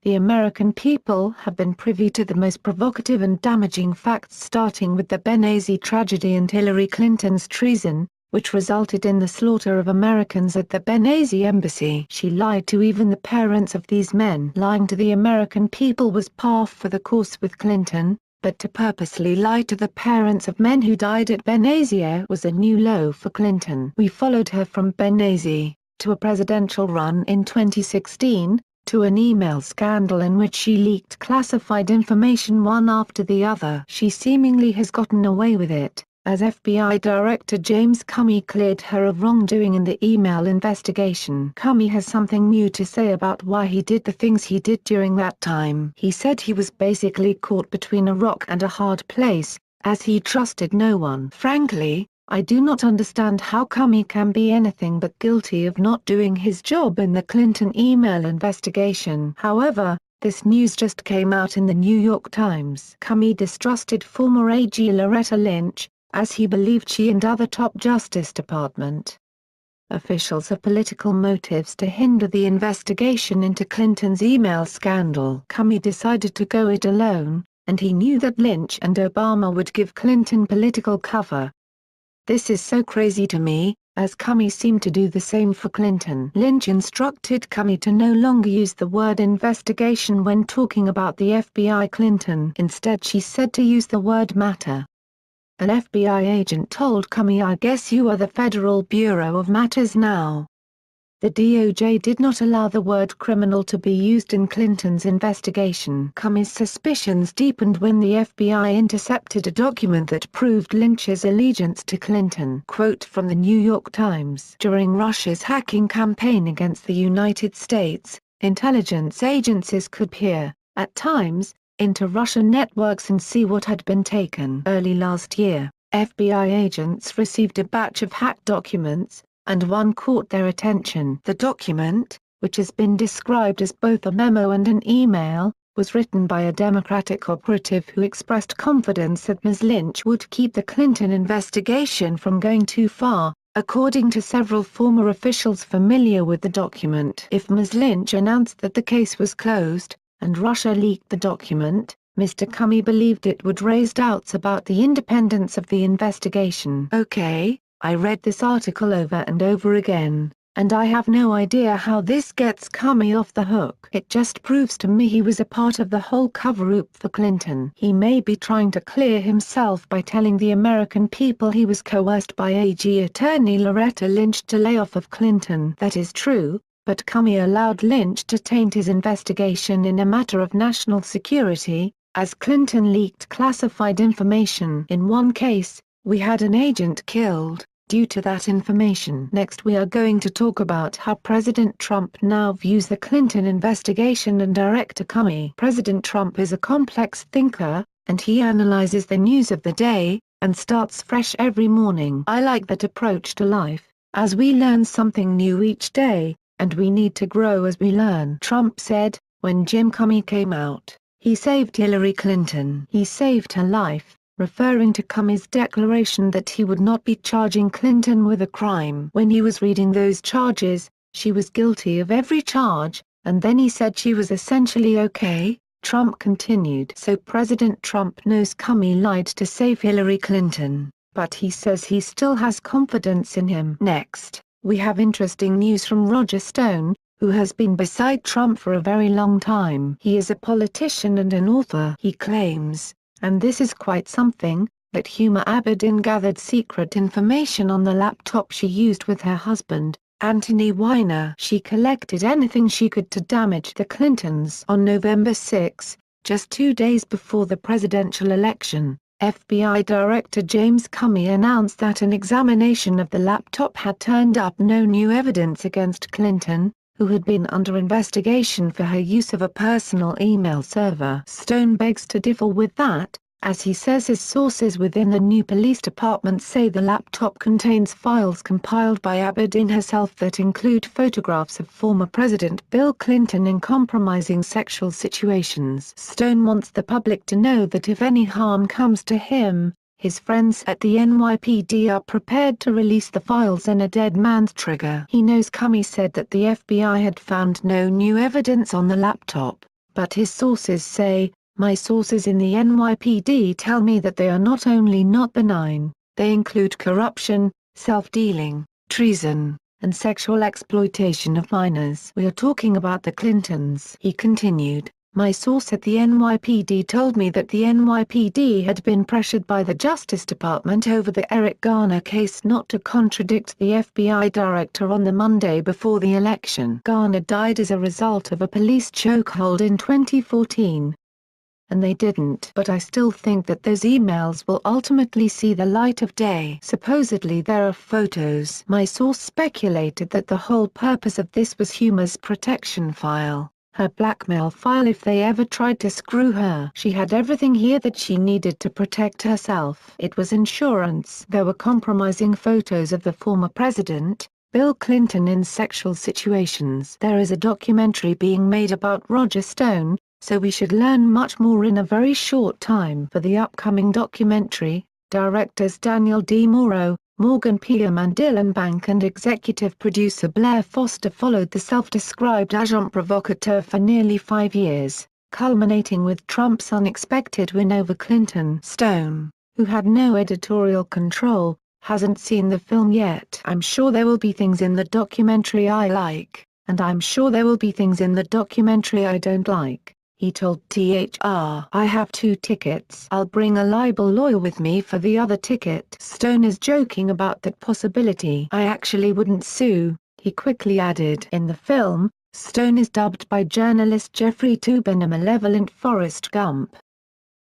the American people have been privy to the most provocative and damaging facts, starting with the Benghazi tragedy and Hillary Clinton's treason, which resulted in the slaughter of Americans at the Benghazi embassy. She lied to even the parents of these men. Lying to the American people was par for the course with Clinton, but to purposely lie to the parents of men who died at Benghazi was a new low for Clinton. We followed her from Benghazi, to a presidential run in 2016, to an email scandal in which she leaked classified information one after the other. She seemingly has gotten away with it, as FBI Director James Comey cleared her of wrongdoing in the email investigation. Comey has something new to say about why he did the things he did during that time. He said he was basically caught between a rock and a hard place, as he trusted no one. Frankly, I do not understand how Comey can be anything but guilty of not doing his job in the Clinton email investigation. However, this news just came out in the New York Times. Comey distrusted former AG Loretta Lynch, as he believed she and other top Justice Department officials have political motives to hinder the investigation into Clinton's email scandal. Comey decided to go it alone, and he knew that Lynch and Obama would give Clinton political cover. This is so crazy to me, as Comey seemed to do the same for Clinton. Lynch instructed Comey to no longer use the word investigation when talking about the FBI Clinton. Instead, she said to use the word matter. An FBI agent told Comey, "I guess you are the Federal Bureau of Matters now." The DOJ did not allow the word criminal to be used in Clinton's investigation. Comey's suspicions deepened when the FBI intercepted a document that proved Lynch's allegiance to Clinton. Quote from the New York Times: "During Russia's hacking campaign against the United States, intelligence agencies could peer, at times, into Russian networks and see what had been taken." Early last year, FBI agents received a batch of hacked documents, and one caught their attention. The document, which has been described as both a memo and an email, was written by a Democratic operative who expressed confidence that Ms. Lynch would keep the Clinton investigation from going too far, according to several former officials familiar with the document. If Ms. Lynch announced that the case was closed, and Russia leaked the document, Mr. Comey believed it would raise doubts about the independence of the investigation. "Okay, I read this article over and over again, and I have no idea how this gets Comey off the hook. It just proves to me he was a part of the whole cover-up for Clinton. He may be trying to clear himself by telling the American people he was coerced by AG Attorney Loretta Lynch to lay off of Clinton. That is true, but Comey allowed Lynch to taint his investigation in a matter of national security, as Clinton leaked classified information. In one case, we had an agent killed, due to that information." Next, we are going to talk about how President Trump now views the Clinton investigation and Director Comey. President Trump is a complex thinker, and he analyzes the news of the day, and starts fresh every morning. "I like that approach to life, as we learn something new each day, and we need to grow as we learn," Trump said, when Jim Comey came out. He saved Hillary Clinton. He saved her life, referring to Comey's declaration that he would not be charging Clinton with a crime. "When he was reading those charges, she was guilty of every charge, and then he said she was essentially okay," Trump continued. So President Trump knows Comey lied to save Hillary Clinton, but he says he still has confidence in him. Next, we have interesting news from Roger Stone, who has been beside Trump for a very long time. He is a politician and an author. He claims, and this is quite something, that Huma Abedin gathered secret information on the laptop she used with her husband, Anthony Weiner. She collected anything she could to damage the Clintons. On November 6, just 2 days before the presidential election, FBI Director James Comey announced that an examination of the laptop had turned up no new evidence against Clinton, who had been under investigation for her use of a personal email server. Stone begs to differ with that, as he says his sources within the new police department say the laptop contains files compiled by Abedin herself that include photographs of former President Bill Clinton in compromising sexual situations. Stone wants the public to know that if any harm comes to him, his friends at the NYPD are prepared to release the files in a dead man's trigger. He knows Comey said that the FBI had found no new evidence on the laptop, But his sources say, "My sources in the NYPD tell me that they are not only not benign, they include corruption, self-dealing, treason, and sexual exploitation of minors." "We are talking about the Clintons," he continued. "My source at the NYPD told me that the NYPD had been pressured by the Justice Department over the Eric Garner case not to contradict the FBI director on the Monday before the election." Garner died as a result of a police chokehold in 2014. And they didn't. "But I still think that those emails will ultimately see the light of day." Supposedly there are photos. My source speculated that the whole purpose of this was Huma's protection file, her blackmail file if they ever tried to screw her. She had everything here that she needed to protect herself. It was insurance. There were compromising photos of the former president, Bill Clinton, in sexual situations. There is a documentary being made about Roger Stone, so we should learn much more in a very short time. For the upcoming documentary, directors Daniel D. Morrow, Morgan Pearl and Dylan Bank and executive producer Blair Foster followed the self-described agent provocateur for nearly 5 years, culminating with Trump's unexpected win over Clinton. Stone, who had no editorial control, hasn't seen the film yet. "I'm sure there will be things in the documentary I like, and I'm sure there will be things in the documentary I don't like," he told THR. "I have 2 tickets. I'll bring a libel lawyer with me for the other ticket." Stone is joking about that possibility. "I actually wouldn't sue," he quickly added. In the film, Stone is dubbed by journalist Jeffrey Toobin a malevolent Forrest Gump.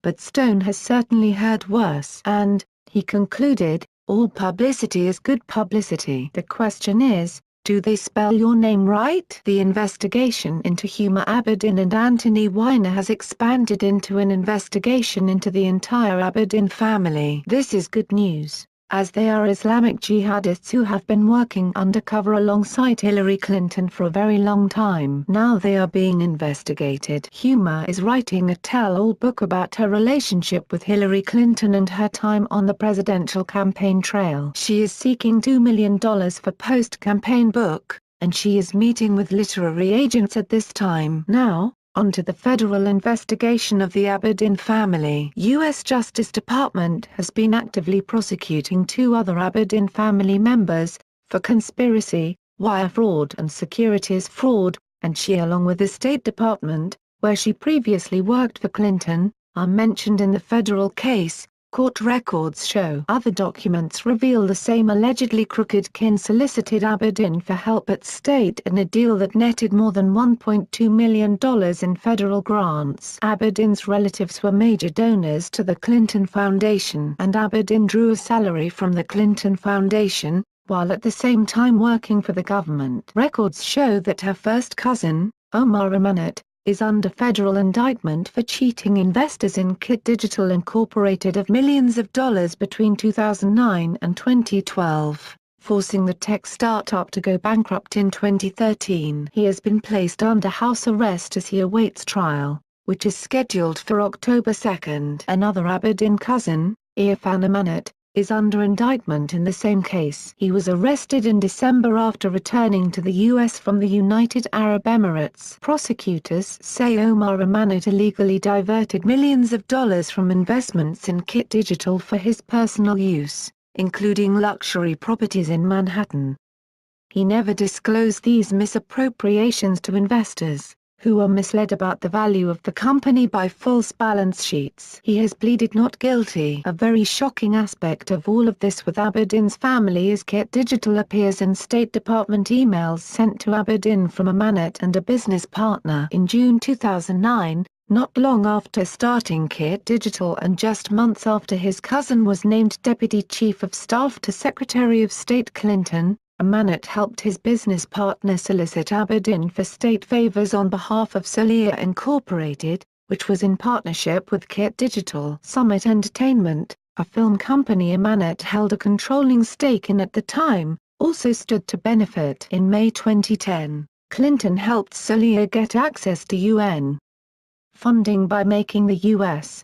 But Stone has certainly heard worse. And, he concluded, "All publicity is good publicity. The question is, do they spell your name right?" The investigation into Huma Abedin and Anthony Weiner has expanded into an investigation into the entire Abedin family. This is good news, as they are Islamic jihadists who have been working undercover alongside Hillary Clinton for a very long time. Now they are being investigated. Huma is writing a tell-all book about her relationship with Hillary Clinton and her time on the presidential campaign trail. She is seeking $2 million for post-campaign book, and she is meeting with literary agents at this time. Now, on to the federal investigation of the Abedin family. U.S. Justice Department has been actively prosecuting 2 other Abedin family members, for conspiracy, wire fraud and securities fraud, and she, along with the State Department, where she previously worked for Clinton, are mentioned in the federal case. Court records show other documents reveal the same allegedly crooked kin solicited Abedin for help at state in a deal that netted more than $1.2 million in federal grants. Abedin's relatives were major donors to the Clinton Foundation, and Abedin drew a salary from the Clinton Foundation, while at the same time working for the government. Records show that her first cousin, Omar Amanat, is under federal indictment for cheating investors in Kit Digital Incorporated of millions of dollars between 2009 and 2012, forcing the tech startup to go bankrupt in 2013. He has been placed under house arrest as he awaits trial, which is scheduled for October 2. Another Abedin cousin, Irfan Amanat, is under indictment in the same case. He was arrested in December after returning to the U.S. from the United Arab Emirates. Prosecutors say Omar Amanat illegally diverted millions of dollars from investments in Kit Digital for his personal use, including luxury properties in Manhattan. He never disclosed these misappropriations to investors, who were misled about the value of the company by false balance sheets. He has pleaded not guilty. A very shocking aspect of all of this with Abedin's family is Kit Digital appears in State Department emails sent to Abedin from Amanat and a business partner. In June 2009, not long after starting Kit Digital and just months after his cousin was named Deputy Chief of Staff to Secretary of State Clinton, Amanat helped his business partner solicit Abedin for state favors on behalf of Solia Incorporated, which was in partnership with Kit Digital. Summit Entertainment, a film company Amanat held a controlling stake in at the time, also stood to benefit. In May 2010, Clinton helped Solia get access to UN funding by making the U.S.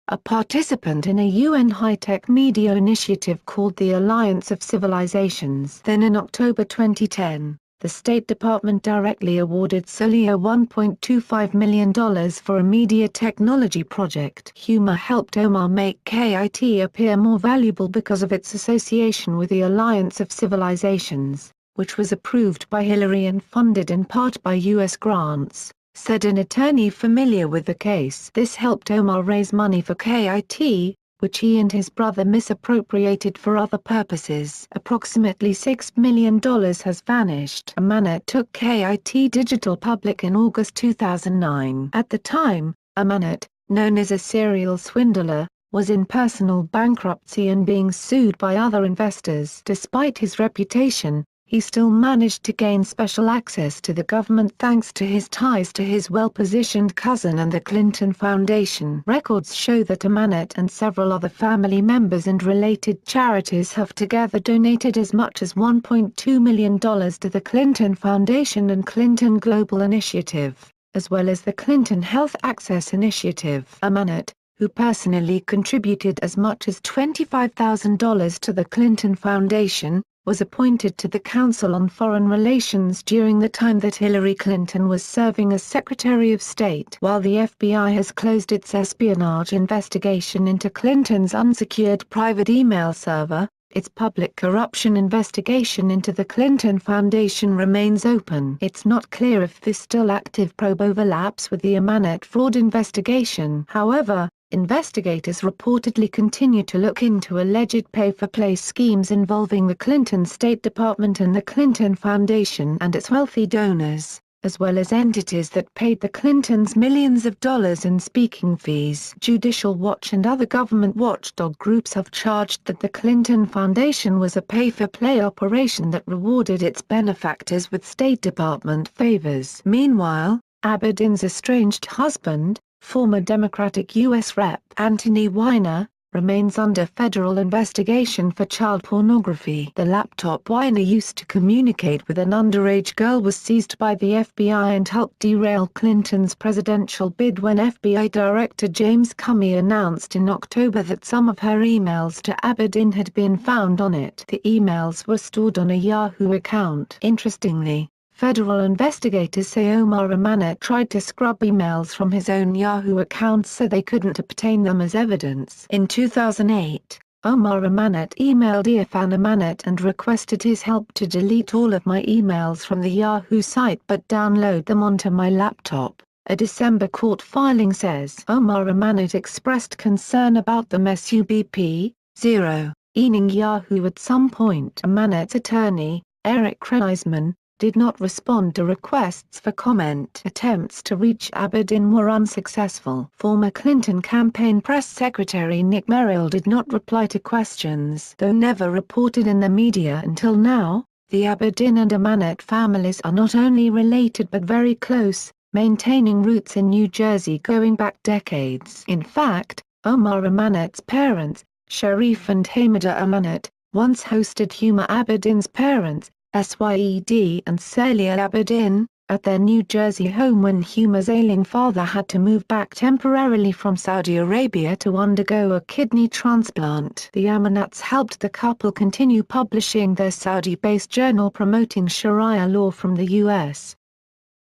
a participant in a UN high-tech media initiative called the Alliance of Civilizations. Then in October 2010, the State Department directly awarded Solio $1.25 million for a media technology project. Huma helped Omar make KIT appear more valuable because of its association with the Alliance of Civilizations, which was approved by Hillary and funded in part by U.S. grants, said an attorney familiar with the case. This helped Omar raise money for KIT, which he and his brother misappropriated for other purposes. Approximately $6 million has vanished. Amanet took KIT Digital public in August 2009. At the time, Amanet, known as a serial swindler, was in personal bankruptcy and being sued by other investors. Despite his reputation, he still managed to gain special access to the government thanks to his ties to his well-positioned cousin and the Clinton Foundation. Records show that Amanet and several other family members and related charities have together donated as much as $1.2 million to the Clinton Foundation and Clinton Global Initiative, as well as the Clinton Health Access Initiative. Amanet, who personally contributed as much as $25,000 to the Clinton Foundation, was appointed to the Council on Foreign Relations during the time that Hillary Clinton was serving as Secretary of State. While the FBI has closed its espionage investigation into Clinton's unsecured private email server, its public corruption investigation into the Clinton Foundation remains open. It's not clear if this still active probe overlaps with the Amanet fraud investigation. However, investigators reportedly continue to look into alleged pay-for-play schemes involving the Clinton State Department and the Clinton Foundation and its wealthy donors, as well as entities that paid the Clintons millions of dollars in speaking fees. Judicial Watch and other government watchdog groups have charged that the Clinton Foundation was a pay-for-play operation that rewarded its benefactors with State Department favors. Meanwhile, Abedin's estranged husband, former Democratic U.S. Rep. Anthony Weiner, remains under federal investigation for child pornography. The laptop Weiner used to communicate with an underage girl was seized by the FBI and helped derail Clinton's presidential bid when FBI Director James Comey announced in October that some of her emails to Abedin had been found on it. The emails were stored on a Yahoo account. Interestingly, federal investigators say Omar Amanet tried to scrub emails from his own Yahoo account so they couldn't obtain them as evidence. In 2008, Omar Amanet emailed Irfan Amanet and requested his help to delete all of my emails from the Yahoo site but download them onto my laptop. A December court filing says Omar Amanet expressed concern about the SUBP, ening Yahoo at some point. Amanet's attorney, Eric Kreisman, did not respond to requests for comment. Attempts to reach Abedin were unsuccessful. Former Clinton campaign press secretary Nick Merrill did not reply to questions. Though never reported in the media until now, the Abedin and Amanet families are not only related but very close, maintaining roots in New Jersey going back decades. In fact, Omar Amanet's parents, Sharif and Hamida Amanet, once hosted Huma Abedin's parents, Syed and Celia Abedin, at their New Jersey home when Huma's ailing father had to move back temporarily from Saudi Arabia to undergo a kidney transplant. The Amanats helped the couple continue publishing their Saudi-based journal promoting Sharia law from the U.S.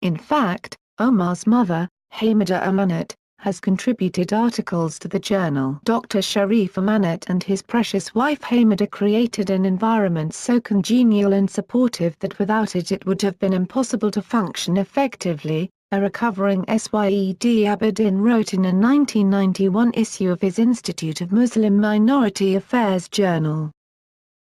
In fact, Omar's mother, Hamida Amanet, has contributed articles to the journal. Dr. Sharif Amanet and his precious wife Hamida created an environment so congenial and supportive that without it would have been impossible to function effectively, a recovering Syed Abedin wrote in a 1991 issue of his Institute of Muslim Minority Affairs journal.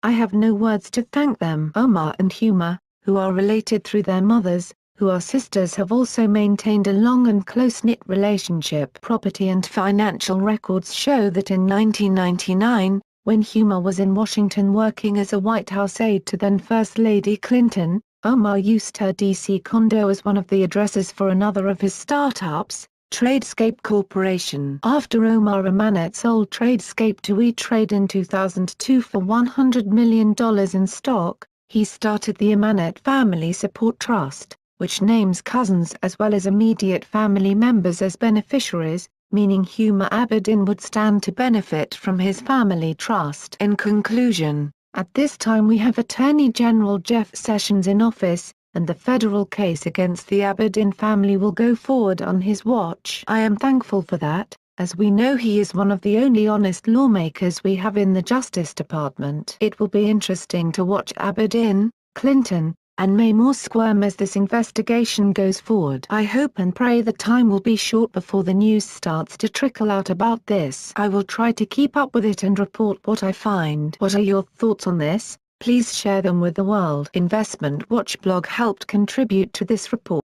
I have no words to thank them. Omar and Huma, who are related through their mothers, who are sisters, have also maintained a long and close-knit relationship. Property and financial records show that in 1999, when Huma was in Washington working as a White House aide to then First Lady Clinton, Omar used her D.C. condo as one of the addresses for another of his startups, Tradescape Corporation. After Omar Amanet sold Tradescape to E-Trade in 2002 for $100 million in stock, he started the Amanet Family Support Trust, which names cousins as well as immediate family members as beneficiaries, meaning Huma Abedin would stand to benefit from his family trust. In conclusion, at this time we have Attorney General Jeff Sessions in office, and the federal case against the Abedin family will go forward on his watch. I am thankful for that, as we know he is one of the only honest lawmakers we have in the Justice Department. It will be interesting to watch Abedin, Clinton, and May more squirm as this investigation goes forward. I hope and pray the time will be short before the news starts to trickle out about this. I will try to keep up with it and report what I find. What are your thoughts on this? Please share them with the world. Investment Watch blog helped contribute to this report.